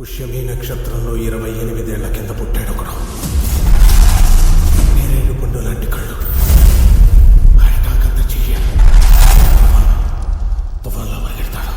పుష్యమి నక్షత్రంలో 28 ఏళ్ల కింద పుట్టాడు ఒకడు. నేరేడు పండు లాంటి కళ్ళు, హైటాకంత చెయ్య, తుఫాన్లా పరిగెడతాడు.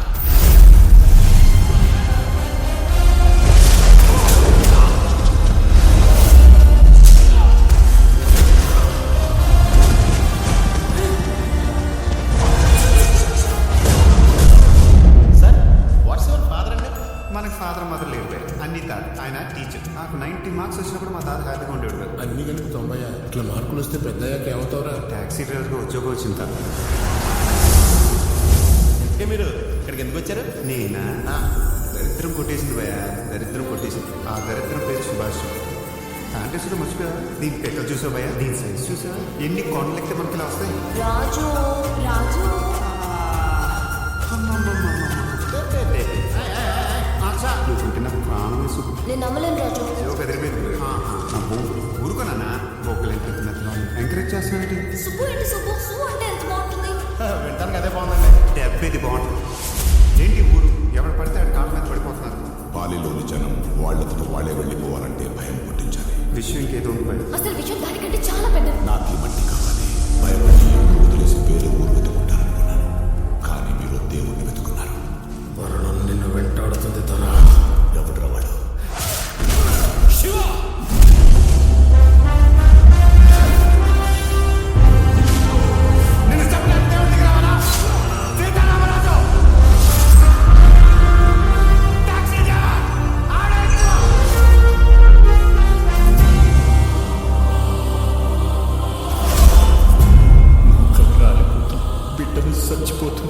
మనకు ఫాదర్ మదర్ లేరు, అన్ని తాత. ఆయన టీచర్. నాకు 90 మార్క్స్ వచ్చినప్పుడు మా తాత హ్యాపీగా ఉండేవాడు. అన్ని కలిపి 90. ఇట్లా మార్కులు వస్తే పెద్దయ్యాక ఏమవుతావురా? ట్యాక్సీ డ్రైవర్గా ఉద్యోగం వచ్చింది తాత. మీరు ఇక్కడికి ఎందుకు వచ్చారు? నేనా? దరిద్రం కొట్టేసింది భయ, దరిద్రం కొట్టేసింది. ఆ దరిద్రం పేరు సుభాష్. ఫ్యాంటసీలో మర్చిపోయా. దీని ఎక్కడ చూసావు భయ? దీని సైజ్ చూసావా? ఎన్ని కొండలెక్కితే మనకి ఇలా వస్తాయి. రాజు రాజు నేను నమ్మలేను రాజు. ఊరుకోనన్నా బొక్కలేంటి ఎంకరేజ్ చేస్తానండి. సుబ్బు ఏంటి సుబ్బు? సుబ్బు అంటే ఎంత బాగుంటుంది. వింటానికి అదే బాగుందండి. డెబ్బేది బాగుంటుంది. ఏంటి ఊరు? ఎవరు పడితే ఆడు కాళ్ళ మీద పడిపోతున్నారు. పాలిలోని జనం వాళ్ళతో వాళ్ళే వెళ్ళిపోవాలంటే భయం పుట్టించాలి. విషయం ఇంకేదో ఉంది భయం. అసలు విషయం దానికంటే చాలా పెద్దది. నాకు ఈ మట్టి కావాలి. భయపడి వదిలేసి పేరు ఊరు వెతుకుంటారనుకున్నాను, కానీ మీరు దేవుణ్ణి వెతుకున్నారు. మరణం నిన్ను వెంటాడుతుంది తరా. ఎవడ్రా వాడు? బిడ్డలు చచ్చిపోతుంది.